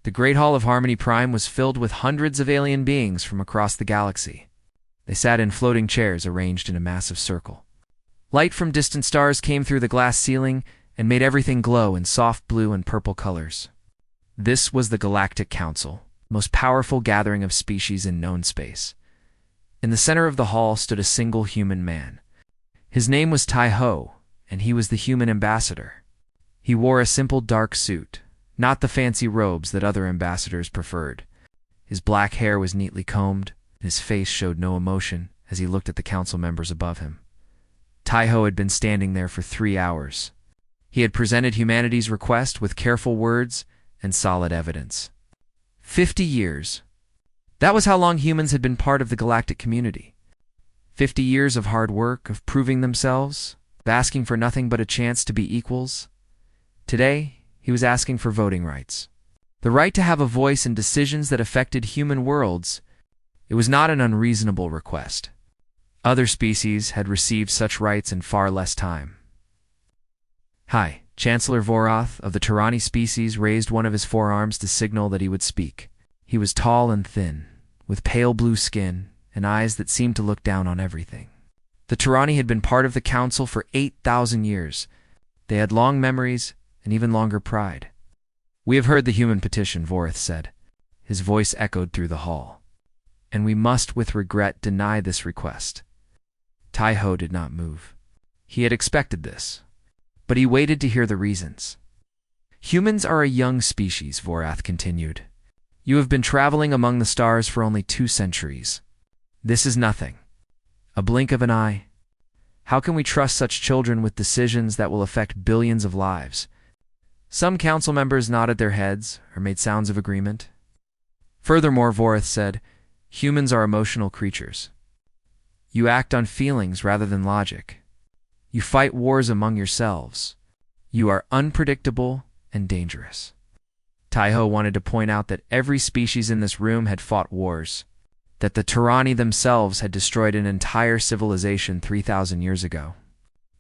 The Great Hall of Harmony Prime was filled with hundreds of alien beings from across the galaxy. They sat in floating chairs arranged in a massive circle. Light from distant stars came through the glass ceiling and made everything glow in soft blue and purple colors. This was the Galactic Council, the most powerful gathering of species in known space. In the center of the hall stood a single human man. His name was Tai-Ho, and he was the human ambassador. He wore a simple dark suit, not the fancy robes that other ambassadors preferred. His black hair was neatly combed, and his face showed no emotion as he looked at the council members above him. Tai-Ho had been standing there for 3 hours. He had presented humanity's request with careful words and solid evidence. 50 years. That was how long humans had been part of the galactic community. 50 years of hard work, of proving themselves, of asking for nothing but a chance to be equals. Today, he was asking for voting rights. The right to have a voice in decisions that affected human worlds. It was not an unreasonable request. Other species had received such rights in far less time. Hi, Chancellor Vorath of the Tyranni species raised one of his forearms to signal that he would speak. He was tall and thin, with pale blue skin and eyes that seemed to look down on everything. The Tyranni had been part of the council for 8,000 years. They had long memories and even longer pride. We have heard the human petition, Vorath said. His voice echoed through the hall. And we must with regret deny this request. Tai-Ho did not move. He had expected this, but he waited to hear the reasons. Humans are a young species, Vorath continued. You have been traveling among the stars for only 2 centuries. This is nothing. A blink of an eye. How can we trust such children with decisions that will affect billions of lives? Some council members nodded their heads or made sounds of agreement. Furthermore, Vorath said, humans are emotional creatures. You act on feelings rather than logic. You fight wars among yourselves. You are unpredictable and dangerous. Tai-Ho wanted to point out that every species in this room had fought wars, that the Tyranni themselves had destroyed an entire civilization 3,000 years ago.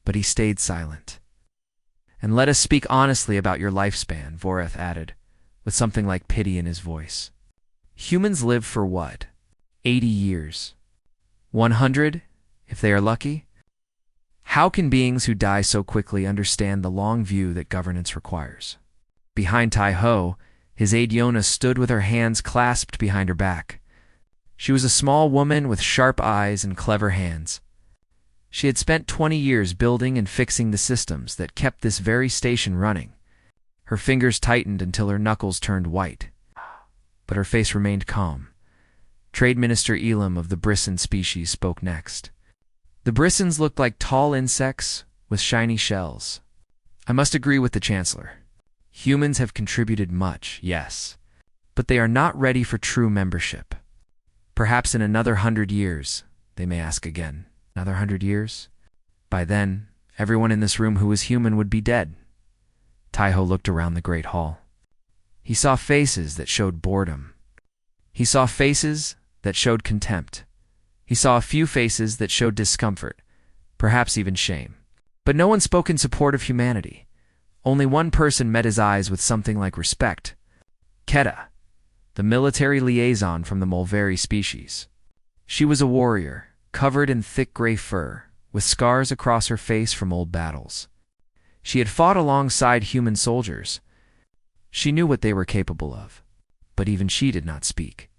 But he stayed silent. And let us speak honestly about your lifespan, Vorath added, with something like pity in his voice. Humans live for what? 80 years. 100, if they are lucky? How can beings who die so quickly understand the long view that governance requires? Behind Tai-Ho, his aide Yona stood with her hands clasped behind her back. She was a small woman with sharp eyes and clever hands. She had spent 20 years building and fixing the systems that kept this very station running. Her fingers tightened until her knuckles turned white. But her face remained calm. Trade Minister Elam of the Brisson species spoke next. The Brissons looked like tall insects with shiny shells. I must agree with the Chancellor. Humans have contributed much, yes, but they are not ready for true membership. Perhaps in another 100 years, they may ask again. Another 100 years? By then, everyone in this room who was human would be dead. Tai-Ho looked around the great hall. He saw faces that showed boredom. He saw faces that showed contempt. He saw a few faces that showed discomfort, perhaps even shame. But no one spoke in support of humanity. Only one person met his eyes with something like respect. Keta, the military liaison from the Mulveri species. She was a warrior, covered in thick gray fur, with scars across her face from old battles. She had fought alongside human soldiers. She knew what they were capable of, but even she did not speak.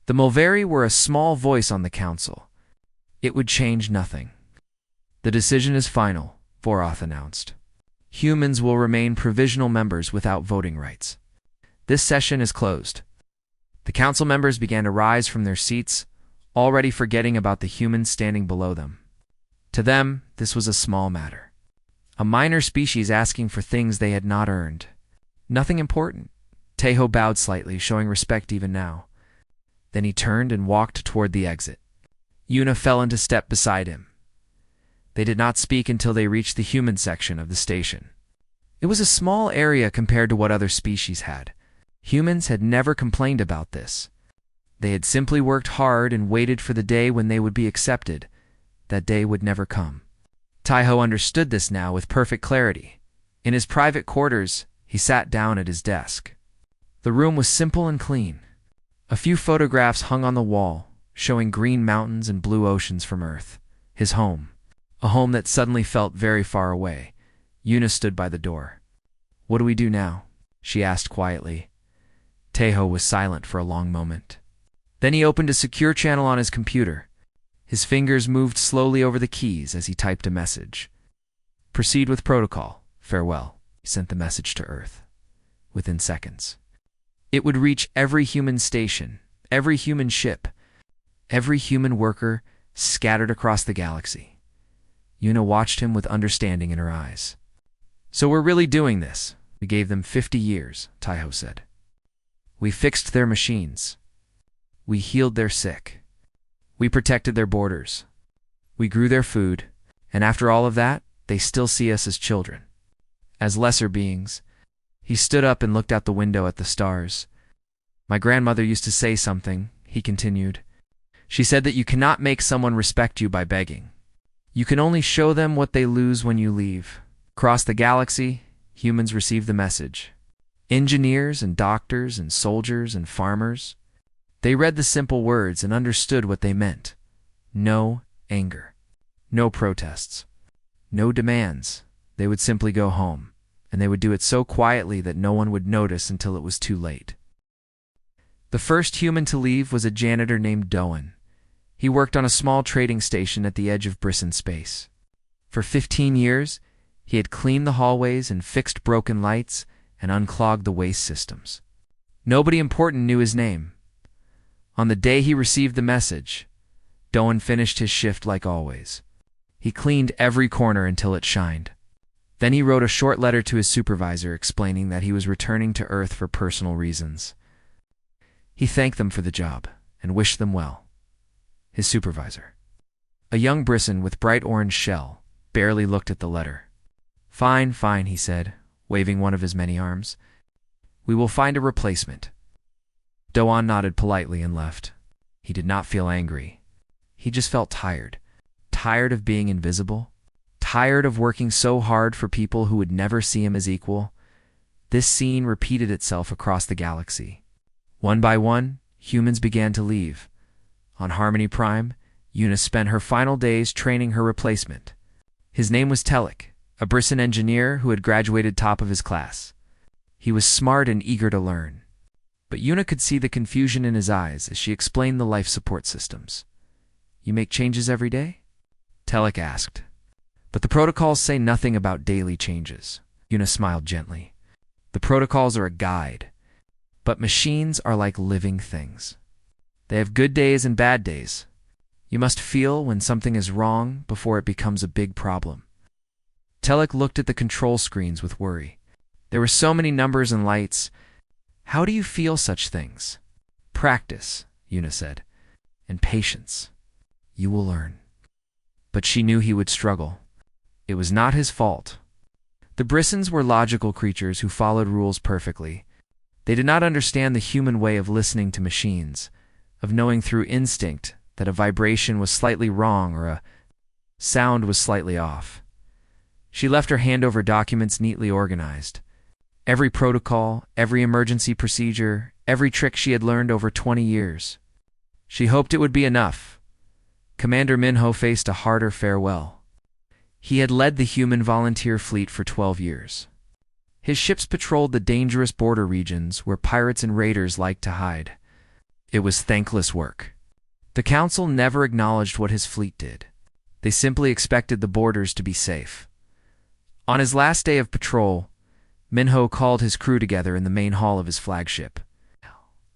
The Mulveri were a small voice on the council. It would change nothing. The decision is final, Vorath announced. Humans will remain provisional members without voting rights. This session is closed. The council members began to rise from their seats, already forgetting about the humans standing below them. To them, this was a small matter. A minor species asking for things they had not earned. Nothing important. Tai-Ho bowed slightly, showing respect even now. Then he turned and walked toward the exit. Yuna fell into step beside him. They did not speak until they reached the human section of the station. It was a small area compared to what other species had. Humans had never complained about this. They had simply worked hard and waited for the day when they would be accepted. That day would never come. Tai-Ho understood this now with perfect clarity. In his private quarters, he sat down at his desk. The room was simple and clean. A few photographs hung on the wall, showing green mountains and blue oceans from Earth. His home. A home that suddenly felt very far away. Yuna stood by the door. "What do we do now?" she asked quietly. Tejo was silent for a long moment. Then he opened a secure channel on his computer. His fingers moved slowly over the keys as he typed a message. "Proceed with protocol. Farewell." He sent the message to Earth. Within seconds, it would reach every human station, every human ship, every human worker scattered across the galaxy. Yuna watched him with understanding in her eyes. "So we're really doing this. We gave them 50 years, Tejo said. We fixed their machines. We healed their sick. We protected their borders. We grew their food. And after all of that, they still see us as children. As lesser beings." He stood up and looked out the window at the stars. "My grandmother used to say something," he continued. "She said that you cannot make someone respect you by begging. You can only show them what they lose when you leave." Across the galaxy, humans received the message. Engineers and doctors and soldiers and farmers. They read the simple words and understood what they meant. No anger. No protests. No demands. They would simply go home. And they would do it so quietly that no one would notice until it was too late. The first human to leave was a janitor named Doan. He worked on a small trading station at the edge of Brisson space. For 15 years, he had cleaned the hallways and fixed broken lights and unclogged the waste systems. Nobody important knew his name. On the day he received the message, Doan finished his shift like always. He cleaned every corner until it shined. Then he wrote a short letter to his supervisor explaining that he was returning to Earth for personal reasons. He thanked them for the job and wished them well. His supervisor, a young Brisson with bright orange shell, barely looked at the letter. Fine, fine, he said, waving one of his many arms. "We will find a replacement." Doan nodded politely and left. He did not feel angry. He just felt tired. Tired of being invisible. Tired of working so hard for people who would never see him as equal. This scene repeated itself across the galaxy. One by one, humans began to leave. On Harmony Prime, Yuna spent her final days training her replacement. His name was Telik, a Brisson engineer who had graduated top of his class. He was smart and eager to learn. But Yuna could see the confusion in his eyes as she explained the life support systems. "You make changes every day?" Telik asked. "But the protocols say nothing about daily changes." Yuna smiled gently. "The protocols are a guide. But machines are like living things. They have good days and bad days. You must feel when something is wrong before it becomes a big problem." Telik looked at the control screens with worry. There were so many numbers and lights. "How do you feel such things?" "Practice," Yuna said, "and patience. You will learn." But she knew he would struggle. It was not his fault. The Brissons were logical creatures who followed rules perfectly. They did not understand the human way of listening to machines, of knowing through instinct that a vibration was slightly wrong or a sound was slightly off. She left her hand over documents neatly organized. Every protocol, every emergency procedure, every trick she had learned over 20 years. She hoped it would be enough. Commander Minho faced a harder farewell. He had led the human volunteer fleet for 12 years. His ships patrolled the dangerous border regions where pirates and raiders liked to hide. It was thankless work. The Council never acknowledged what his fleet did. They simply expected the borders to be safe. On his last day of patrol, Minho called his crew together in the main hall of his flagship.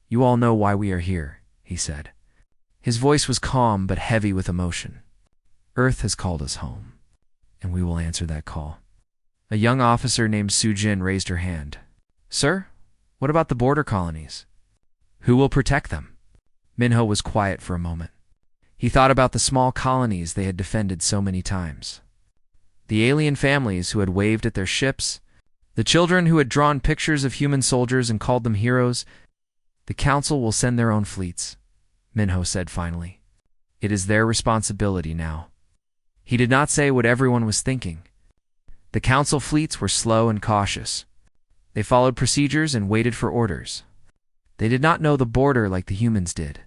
"You all know why we are here," he said. His voice was calm but heavy with emotion. "Earth has called us home, and we will answer that call." A young officer named Sujin raised her hand. "Sir, what about the border colonies? Who will protect them?" Minho was quiet for a moment. He thought about the small colonies they had defended so many times. The alien families who had waved at their ships, the children who had drawn pictures of human soldiers and called them heroes. "The Council will send their own fleets," Minho said finally. "It is their responsibility now." He did not say what everyone was thinking. The Council fleets were slow and cautious. They followed procedures and waited for orders. They did not know the border like the humans did.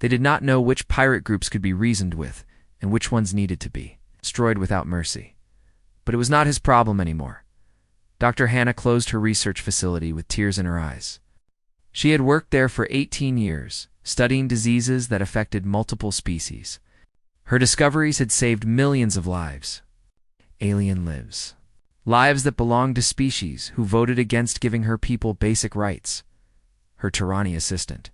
They did not know which pirate groups could be reasoned with and which ones needed to be destroyed without mercy. But it was not his problem anymore. Dr. Hannah closed her research facility with tears in her eyes. She had worked there for 18 years, studying diseases that affected multiple species. Her discoveries had saved millions of lives. Alien lives. Lives that belonged to species who voted against giving her people basic rights. Her tyranny assistant,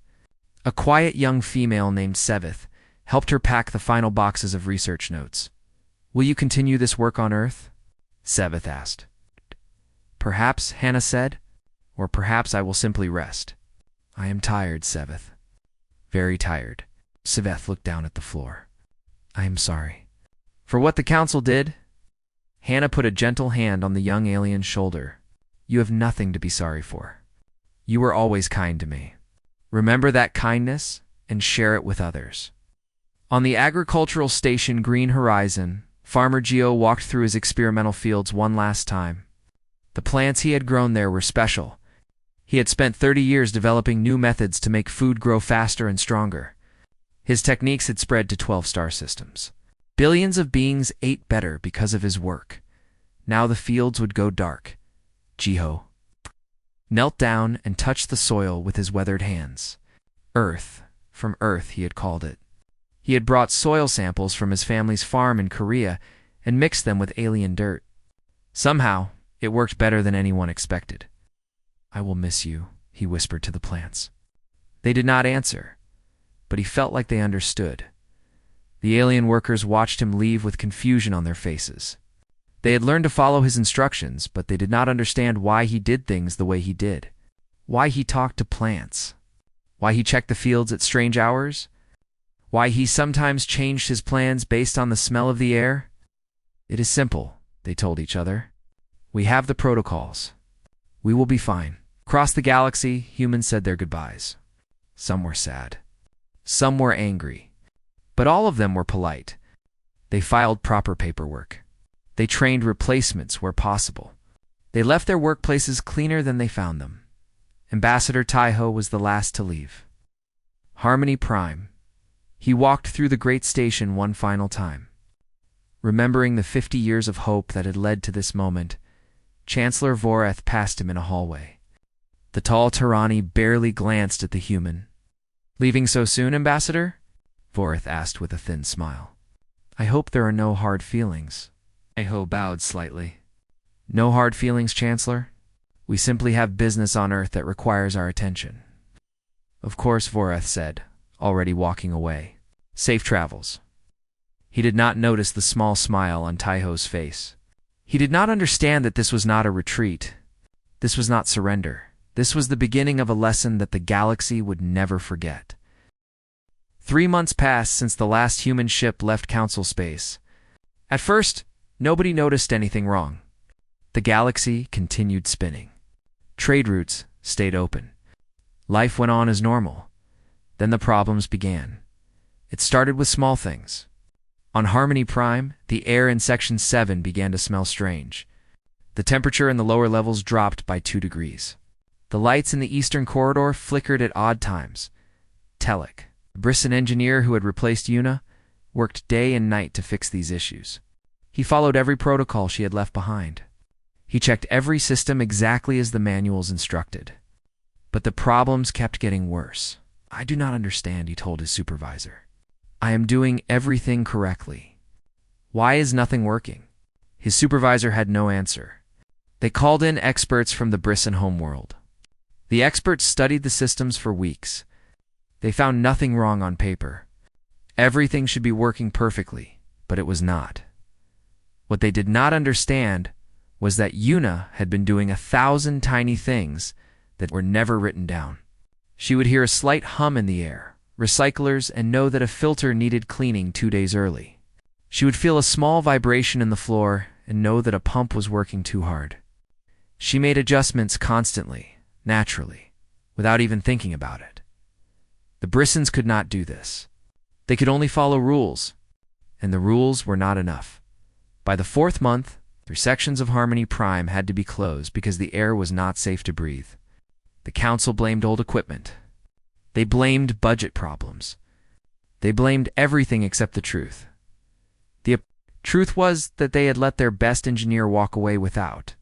a quiet young female named Sevith, helped her pack the final boxes of research notes. "Will you continue this work on Earth?" Sevith asked. "Perhaps," Hannah said, "or perhaps I will simply rest." "I am tired, Sevith. Very tired." Sevith looked down at the floor. "I am sorry." "For what the Council did?" Hannah put a gentle hand on the young alien's shoulder. "You have nothing to be sorry for. You were always kind to me. Remember that kindness and share it with others." On the agricultural station Green Horizon, Farmer Geo walked through his experimental fields one last time. The plants he had grown there were special. He had spent 30 years developing new methods to make food grow faster and stronger. His techniques had spread to 12 star systems. Billions of beings ate better because of his work. Now the fields would go dark. Geo knelt down and touched the soil with his weathered hands. Earth, from Earth he had called it. He had brought soil samples from his family's farm in Korea and mixed them with alien dirt. Somehow, it worked better than anyone expected. "I will miss you," he whispered to the plants. They did not answer, but he felt like they understood. The alien workers watched him leave with confusion on their faces. They had learned to follow his instructions, but they did not understand why he did things the way he did. Why he talked to plants. Why he checked the fields at strange hours. Why he sometimes changed his plans based on the smell of the air. "It is simple," they told each other. "We have the protocols. We will be fine." Across the galaxy, humans said their goodbyes. Some were sad. Some were angry. But all of them were polite. They filed proper paperwork. They trained replacements where possible. They left their workplaces cleaner than they found them. Ambassador Taiho was the last to leave. Harmony Prime. He walked through the great station one final time. Remembering the 50 years of hope that had led to this moment, Chancellor Voreth passed him in a hallway. The tall Tyranny barely glanced at the human. "Leaving so soon, Ambassador?" Voreth asked with a thin smile. "I hope there are no hard feelings." Taiho bowed slightly. "No hard feelings, Chancellor. We simply have business on Earth that requires our attention." "Of course," Voreth said, already walking away. "Safe travels." He did not notice the small smile on Taiho's face. He did not understand that this was not a retreat. This was not surrender. This was the beginning of a lesson that the galaxy would never forget. 3 months passed since the last human ship left Council space. At first, nobody noticed anything wrong. The galaxy continued spinning. Trade routes stayed open. Life went on as normal. Then the problems began. It started with small things. On Harmony Prime, the air in Section 7 began to smell strange. The temperature in the lower levels dropped by 2 degrees. The lights in the eastern corridor flickered at odd times. Telek, the Brisson engineer who had replaced Yuna, worked day and night to fix these issues. He followed every protocol she had left behind. He checked every system exactly as the manuals instructed. But the problems kept getting worse. "I do not understand," he told his supervisor. "I am doing everything correctly. Why is nothing working?" His supervisor had no answer. They called in experts from the Brisson homeworld. The experts studied the systems for weeks. They found nothing wrong on paper. Everything should be working perfectly, but it was not. What they did not understand was that Yuna had been doing 1,000 tiny things that were never written down. She would hear a slight hum in the air, recyclers, and know that a filter needed cleaning 2 days early. She would feel a small vibration in the floor and know that a pump was working too hard. She made adjustments constantly, naturally, without even thinking about it. The Brissons could not do this. They could only follow rules, and the rules were not enough. By the 4th month, 3 sections of Harmony Prime had to be closed because the air was not safe to breathe. The council blamed old equipment. They blamed budget problems. They blamed everything except the truth. The truth was that they had let their best engineer walk away without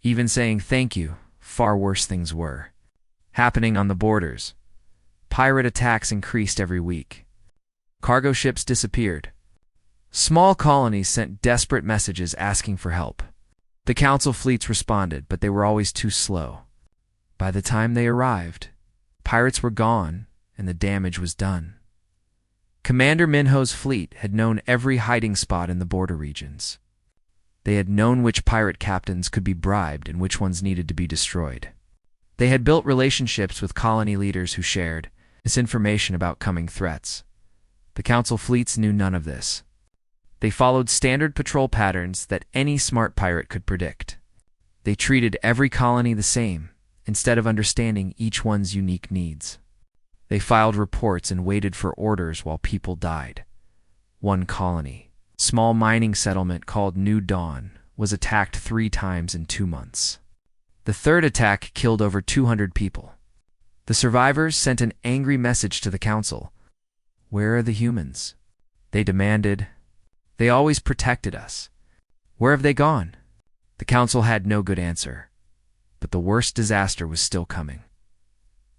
even saying thank you. Far worse things were happening on the borders. Pirate attacks increased every week. Cargo ships disappeared. Small colonies sent desperate messages asking for help. The council fleets responded, but they were always too slow. By the time they arrived, pirates were gone and the damage was done. Commander Minho's fleet had known every hiding spot in the border regions. They had known which pirate captains could be bribed and which ones needed to be destroyed. They had built relationships with colony leaders who shared misinformation about coming threats. The council fleets knew none of this. They followed standard patrol patterns that any smart pirate could predict. They treated every colony the same, instead of understanding each one's unique needs. They filed reports and waited for orders while people died. One colony, small mining settlement called New Dawn, was attacked 3 times in 2 months. The third attack killed over 200 people. The survivors sent an angry message to the council. Where are the humans? They demanded. They always protected us. Where have they gone? The council had no good answer. But the worst disaster was still coming.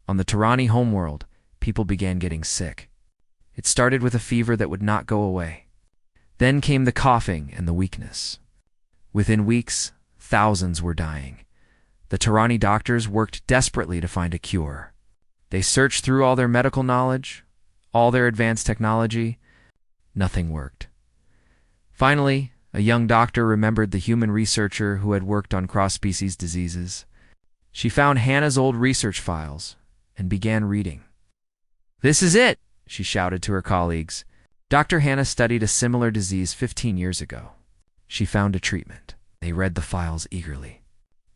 On the Tirani homeworld, people began getting sick. It started with a fever that would not go away. Then came the coughing and the weakness. Within weeks, thousands were dying. The Tirani doctors worked desperately to find a cure. They searched through all their medical knowledge, all their advanced technology. Nothing worked. Finally, a young doctor remembered the human researcher who had worked on cross-species diseases. She found Hannah's old research files and began reading. "This is it!" she shouted to her colleagues. Dr. Hannah studied a similar disease 15 years ago. She found a treatment. They read the files eagerly.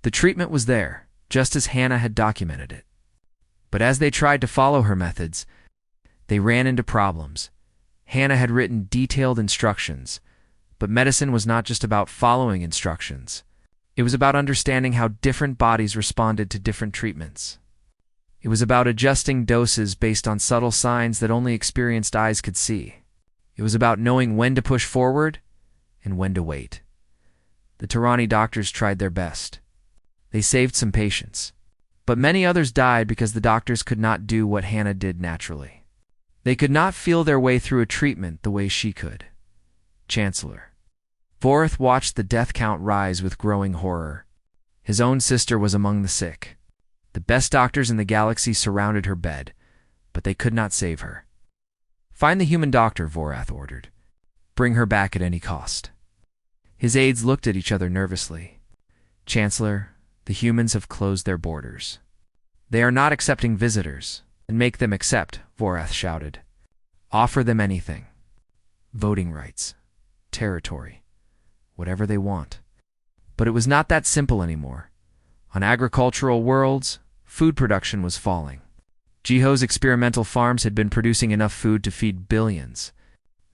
The treatment was there, just as Hannah had documented it. But as they tried to follow her methods, they ran into problems. Hannah had written detailed instructions, but medicine was not just about following instructions. It was about understanding how different bodies responded to different treatments. It was about adjusting doses based on subtle signs that only experienced eyes could see. It was about knowing when to push forward and when to wait. The Tirani doctors tried their best. They saved some patients, but many others died because the doctors could not do what Hannah did naturally. They could not feel their way through a treatment the way she could. Chancellor Voreth watched the death count rise with growing horror. His own sister was among the sick. The best doctors in the galaxy surrounded her bed, but they could not save her. "Find the human doctor," Voreth ordered. "Bring her back at any cost." His aides looked at each other nervously. "Chancellor, the humans have closed their borders. They are not accepting visitors." "And make them accept," Voreth shouted. "Offer them anything. Voting rights, territory, whatever they want." But it was not that simple anymore. On agricultural worlds, food production was falling. Jiho's experimental farms had been producing enough food to feed billions.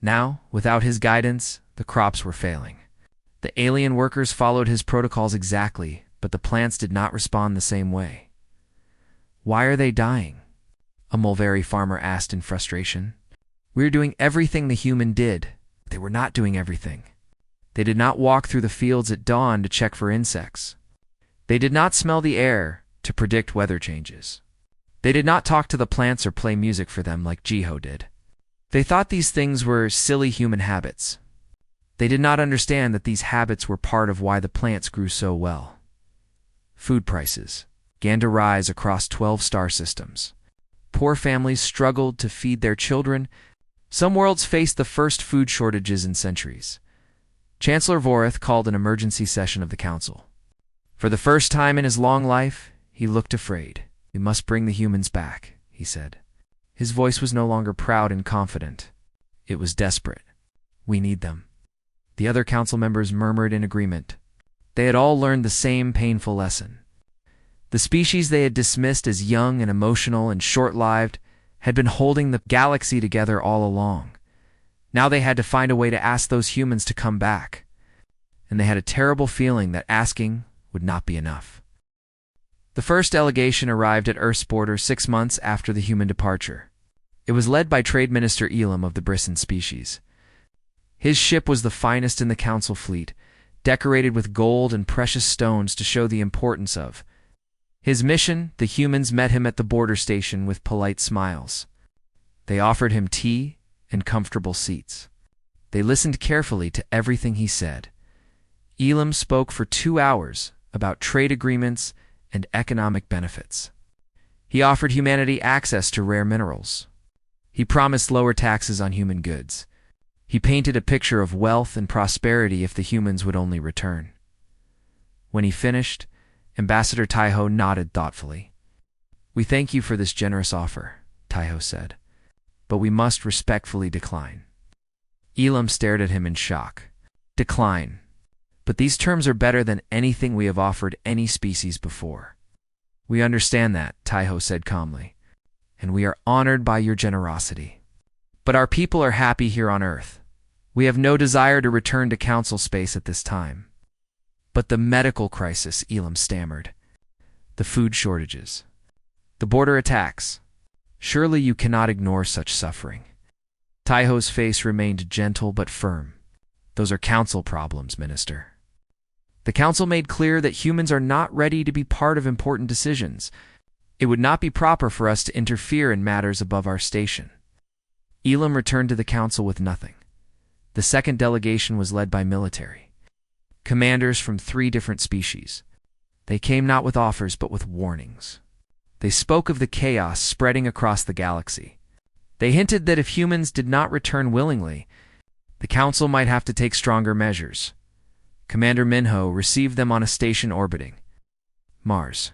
Now, without his guidance, the crops were failing. The alien workers followed his protocols exactly, but the plants did not respond the same way. "Why are they dying?" a Mulveri farmer asked in frustration. "We are doing everything the human did. They were not doing everything. They did not walk through the fields at dawn to check for insects. They did not smell the air to predict weather changes. They did not talk to the plants or play music for them like Jiho did. They thought these things were silly human habits. They did not understand that these habits were part of why the plants grew so well." Food prices began to rise across 12 star systems. Poor families struggled to feed their children. Some worlds faced the first food shortages in centuries. Chancellor Voreth called an emergency session of the council. For the first time in his long life, he looked afraid. "We must bring the humans back," he said. His voice was no longer proud and confident. It was desperate. "We need them." The other council members murmured in agreement. They had all learned the same painful lesson. The species they had dismissed as young and emotional and short-lived had been holding the galaxy together all along. Now they had to find a way to ask those humans to come back. And they had a terrible feeling that asking would not be enough. The first delegation arrived at Earth's border 6 months after the human departure. It was led by Trade Minister Elam of the Brisson species. His ship was the finest in the Council fleet, decorated with gold and precious stones to show the importance of his mission. The humans met him at the border station with polite smiles. They offered him tea and comfortable seats. They listened carefully to everything he said. Elam spoke for 2 hours about trade agreements and economic benefits. He offered humanity access to rare minerals. He promised lower taxes on human goods. He painted a picture of wealth and prosperity if the humans would only return. When he finished, Ambassador Taiho nodded thoughtfully. "We thank you for this generous offer," Taiho said, "but we must respectfully decline." Elam stared at him in shock. "Decline? But these terms are better than anything we have offered any species before." "We understand that," Taiho said calmly, "and we are honored by your generosity. But our people are happy here on Earth. We have no desire to return to Council space at this time." "But the medical crisis," Elam stammered. "The food shortages. The border attacks. Surely you cannot ignore such suffering." Taiho's face remained gentle but firm. "Those are Council problems, Minister. The Council made clear that humans are not ready to be part of important decisions. It would not be proper for us to interfere in matters above our station." Elam returned to the Council with nothing. The second delegation was led by military commanders from 3 different species. They came not with offers but with warnings. They spoke of the chaos spreading across the galaxy. They hinted that if humans did not return willingly, the Council might have to take stronger measures. Commander Minho received them on a station orbiting Mars.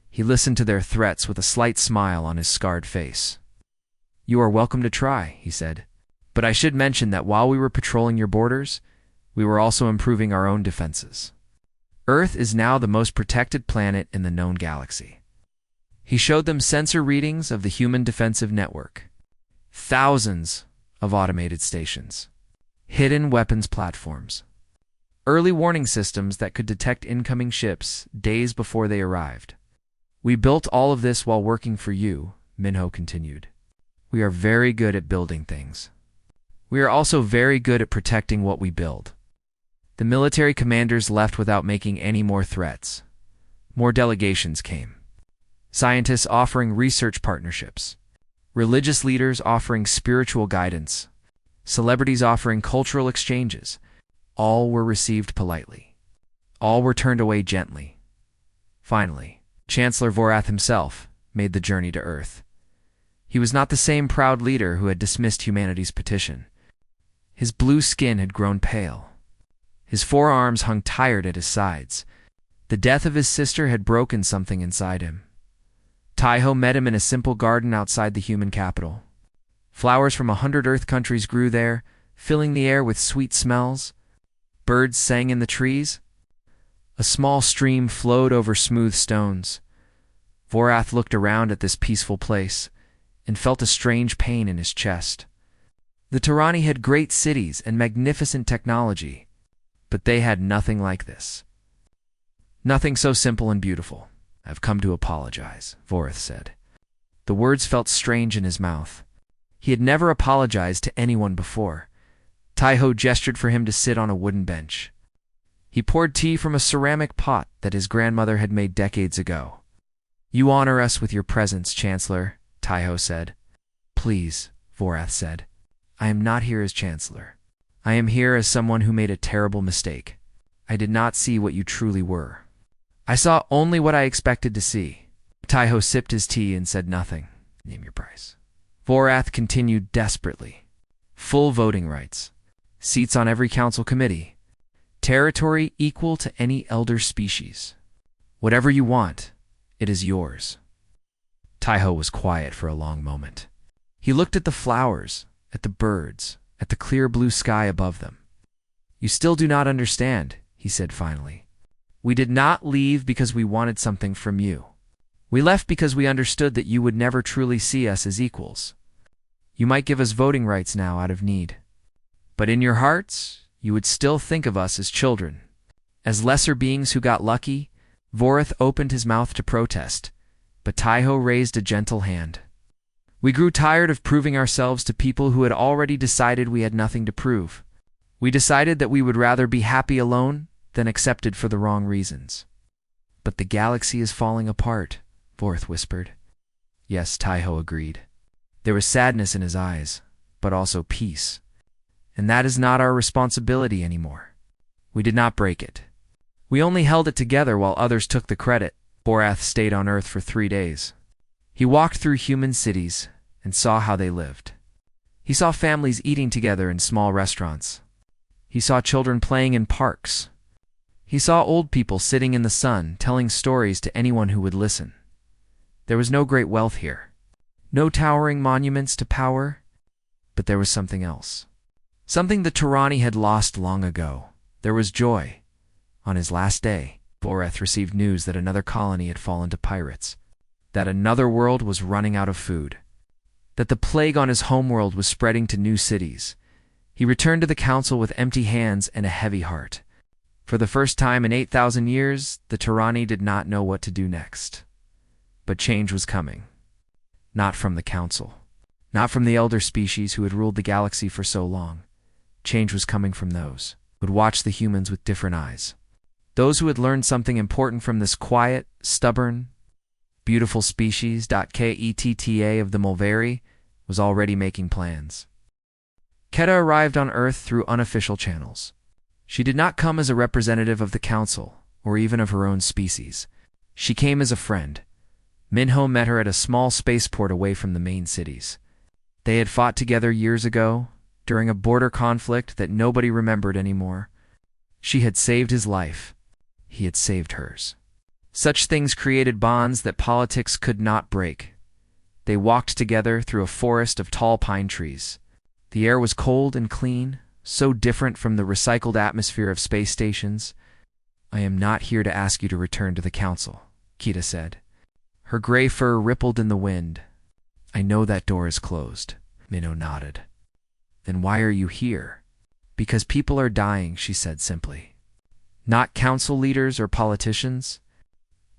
He listened to their threats with a slight smile on his scarred face. "You are welcome to try," he said. "But I should mention that while we were patrolling your borders, we were also improving our own defenses. Earth is now the most protected planet in the known galaxy." He showed them sensor readings of the Human Defensive Network. Thousands of automated stations. Hidden weapons platforms. Early warning systems that could detect incoming ships days before they arrived. "We built all of this while working for you," Minho continued. "We are very good at building things. We are also very good at protecting what we build." The military commanders left without making any more threats. More delegations came. Scientists offering research partnerships. Religious leaders offering spiritual guidance. Celebrities offering cultural exchanges. All were received politely. All were turned away gently. Finally, Chancellor Vorath himself made the journey to Earth. He was not the same proud leader who had dismissed humanity's petition. His blue skin had grown pale. His forearms hung tired at his sides. The death of his sister had broken something inside him. Taiho met him in a simple garden outside the human capital. Flowers from 100 Earth countries grew there, filling the air with sweet smells. Birds sang in the trees. A small stream flowed over smooth stones. Vorath looked around at this peaceful place and felt a strange pain in his chest. The Terrani had great cities and magnificent technology, but they had nothing like this. "Nothing so simple and beautiful. I've come to apologize," Vorath said. The words felt strange in his mouth. He had never apologized to anyone before. Taiho gestured for him to sit on a wooden bench. He poured tea from a ceramic pot that his grandmother had made decades ago. "You honor us with your presence, Chancellor," Taiho said. "Please," Vorath said. "I am not here as Chancellor. I am here as someone who made a terrible mistake. I did not see what you truly were. I saw only what I expected to see." Taiho sipped his tea and said nothing. "Name your price." Vorath continued desperately. "Full voting rights. Seats on every council committee. Territory equal to any elder species. Whatever you want, it is yours." Taiho was quiet for a long moment. He looked at the flowers, at the birds, at the clear blue sky above them. "You still do not understand," he said finally. "We did not leave because we wanted something from you. We left because we understood that you would never truly see us as equals. You might give us voting rights now out of need. But in your hearts, you would still think of us as children, as lesser beings who got lucky, Vorith opened his mouth to protest, but Taiho raised a gentle hand. We grew tired of proving ourselves to people who had already decided we had nothing to prove. We decided that we would rather be happy alone than accepted for the wrong reasons. But the galaxy is falling apart, Vorith whispered. Yes, Taiho agreed. There was sadness in his eyes, but also peace. And that is not our responsibility anymore. We did not break it. We only held it together while others took the credit. Borath stayed on Earth for 3 days. He walked through human cities and saw how they lived. He saw families eating together in small restaurants. He saw children playing in parks. He saw old people sitting in the sun telling stories to anyone who would listen. There was no great wealth here, no towering monuments to power, but there was something else. Something the Tyranny had lost long ago. There was joy. On his last day, Voreth received news that another colony had fallen to pirates, that another world was running out of food, that the plague on his homeworld was spreading to new cities. He returned to the council with empty hands and a heavy heart. For the first time in 8,000 years, the Tyranny did not know what to do next. But change was coming. Not from the council. Not from the elder species who had ruled the galaxy for so long. Change was coming from those who would watch the humans with different eyes. Those who had learned something important from this quiet, stubborn, beautiful species. Ketta of the Mulveri was already making plans. Ketta arrived on Earth through unofficial channels. She did not come as a representative of the council, or even of her own species. She came as a friend. Minho met her at a small spaceport away from the main cities. They had fought together years ago, during a border conflict that nobody remembered anymore. She had saved his life. He had saved hers. Such things created bonds that politics could not break. They walked together through a forest of tall pine trees. The air was cold and clean, so different from the recycled atmosphere of space stations. I am not here to ask you to return to the council, Ketta said. Her gray fur rippled in the wind. I know that door is closed. Minho nodded. Then why are you here? Because people are dying, she said simply. Not council leaders or politicians.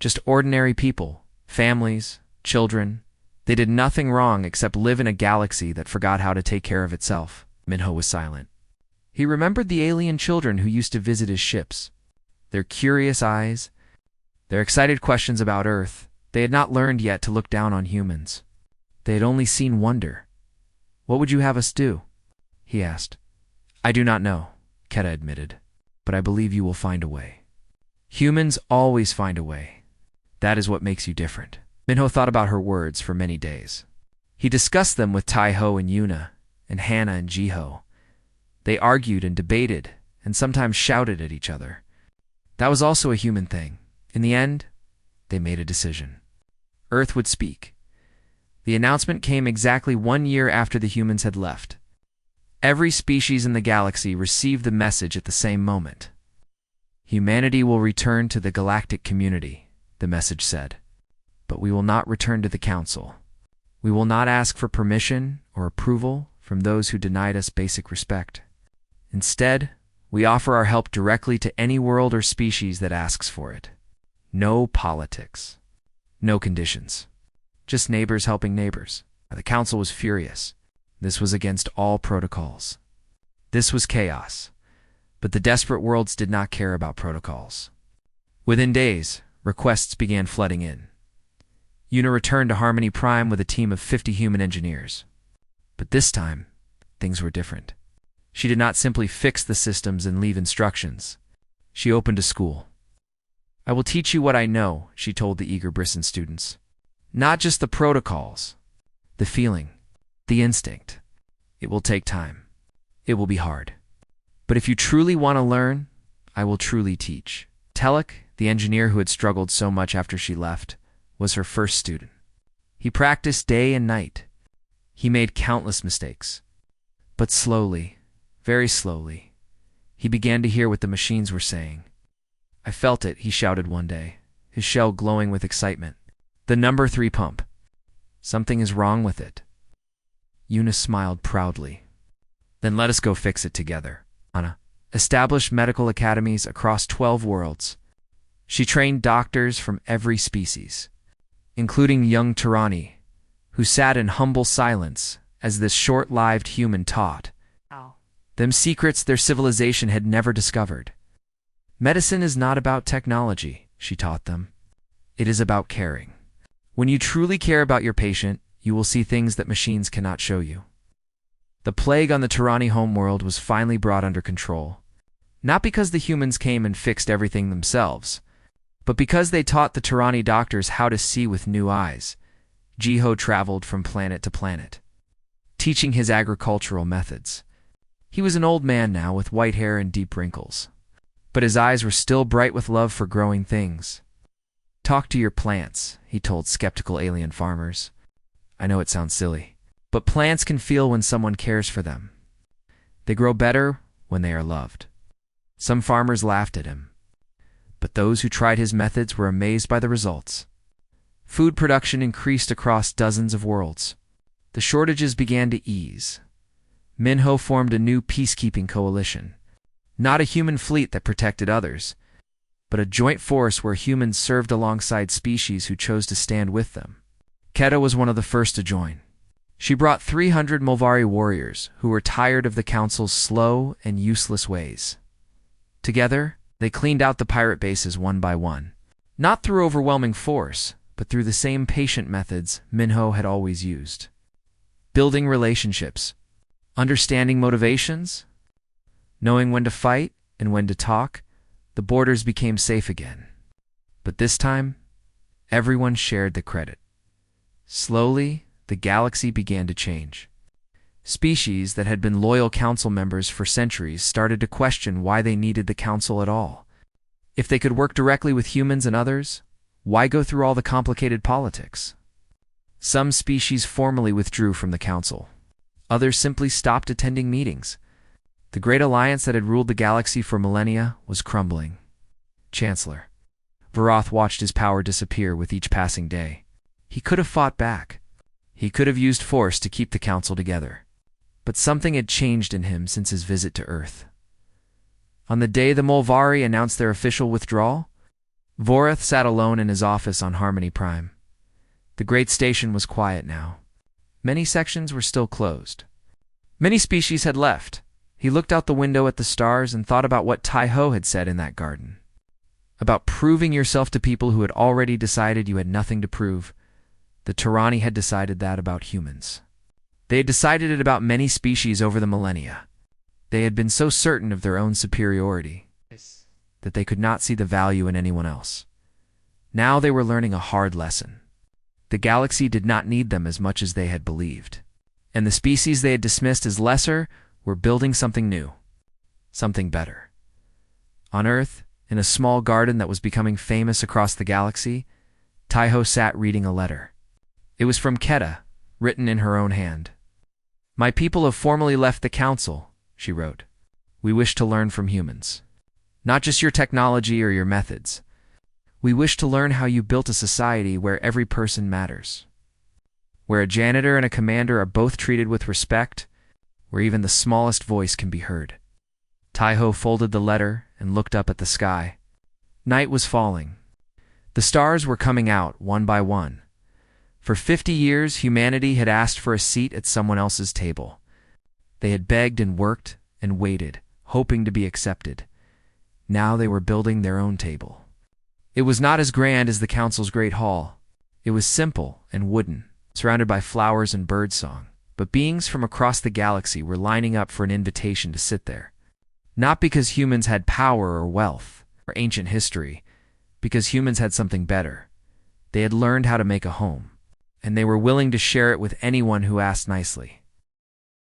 Just ordinary people, families, children. They did nothing wrong except live in a galaxy that forgot how to take care of itself. Minho was silent. He remembered the alien children who used to visit his ships. Their curious eyes, their excited questions about Earth. They had not learned yet to look down on humans. They had only seen wonder. What would you have us do? He asked. I do not know, Ketta admitted, but I believe you will find a way. Humans always find a way. That is what makes you different. Minho thought about her words for many days. He discussed them with Taiho and Yuna, and Hannah and Jiho. They argued and debated, and sometimes shouted at each other. That was also a human thing. In the end, they made a decision. Earth would speak. The announcement came exactly 1 year after the humans had left. Every species in the galaxy received the message at the same moment. Humanity will return to the galactic community, the message said. But we will not return to the council. We will not ask for permission or approval from those who denied us basic respect. Instead, we offer our help directly to any world or species that asks for it. No politics. No conditions. Just neighbors helping neighbors. The council was furious. This was against all protocols. This was chaos. But the desperate worlds did not care about protocols. Within days, requests began flooding in. Yuna returned to Harmony Prime with a team of 50 human engineers. But this time, things were different. She did not simply fix the systems and leave instructions. She opened a school. I will teach you what I know, she told the eager Brisson students. Not just the protocols, the feeling, the instinct. It will take time. It will be hard. But if you truly want to learn, I will truly teach. Telek, the engineer who had struggled so much after she left, was her first student. He practiced day and night. He made countless mistakes. But slowly, very slowly, he began to hear what the machines were saying. I felt it, he shouted one day, his shell glowing with excitement. The number 3 pump. Something is wrong with it. Yuna smiled proudly. Then let us go fix it together. Anna established medical academies across 12 worlds. She trained doctors from every species, including young Tirani, who sat in humble silence as this short-lived human taught them secrets their civilization had never discovered. Medicine is not about technology, she taught them. It is about caring. When you truly care about your patient, you will see things that machines cannot show you. The plague on the Tirani homeworld was finally brought under control, not because the humans came and fixed everything themselves, but because they taught the Tirani doctors how to see with new eyes. Jiho traveled from planet to planet, teaching his agricultural methods. He was an old man now with white hair and deep wrinkles, but his eyes were still bright with love for growing things. Talk to your plants, he told skeptical alien farmers. I know it sounds silly, but plants can feel when someone cares for them. They grow better when they are loved. Some farmers laughed at him, but those who tried his methods were amazed by the results. Food production increased across dozens of worlds. The shortages began to ease. Minho formed a new peacekeeping coalition, not a human fleet that protected others, but a joint force where humans served alongside species who chose to stand with them. Keta was one of the first to join. She brought 300 Mulvari warriors who were tired of the Council's slow and useless ways. Together, they cleaned out the pirate bases one by one, not through overwhelming force, but through the same patient methods Minho had always used. Building relationships, understanding motivations, knowing when to fight and when to talk, the borders became safe again. But this time, everyone shared the credit. Slowly, the galaxy began to change. Species that had been loyal council members for centuries started to question why they needed the council at all. If they could work directly with humans and others, why go through all the complicated politics? Some species formally withdrew from the council. Others simply stopped attending meetings. The great alliance that had ruled the galaxy for millennia was crumbling. Chancellor Varoth watched his power disappear with each passing day. He could have fought back. He could have used force to keep the council together. But something had changed in him since his visit to Earth. On the day the Mulvari announced their official withdrawal, Vorath sat alone in his office on Harmony Prime. The great station was quiet now. Many sections were still closed. Many species had left. He looked out the window at the stars and thought about what Tai Ho had said in that garden. About proving yourself to people who had already decided you had nothing to prove. The Tirani had decided that about humans. They had decided it about many species over the millennia. They had been so certain of their own superiority that they could not see the value in anyone else. Now they were learning a hard lesson. The galaxy did not need them as much as they had believed. And the species they had dismissed as lesser were building something new, something better. On Earth, in a small garden that was becoming famous across the galaxy, Tai Ho sat reading a letter. It was from Keta, written in her own hand. My people have formally left the council, she wrote. We wish to learn from humans. Not just your technology or your methods. We wish to learn how you built a society where every person matters. Where a janitor and a commander are both treated with respect, where even the smallest voice can be heard. Tai Ho folded the letter and looked up at the sky. Night was falling. The stars were coming out one by one. For 50 years, humanity had asked for a seat at someone else's table. They had begged and worked and waited, hoping to be accepted. Now they were building their own table. It was not as grand as the council's great hall. It was simple and wooden, surrounded by flowers and birdsong. But beings from across the galaxy were lining up for an invitation to sit there. Not because humans had power or wealth or ancient history, because humans had something better. They had learned how to make a home, and they were willing to share it with anyone who asked nicely.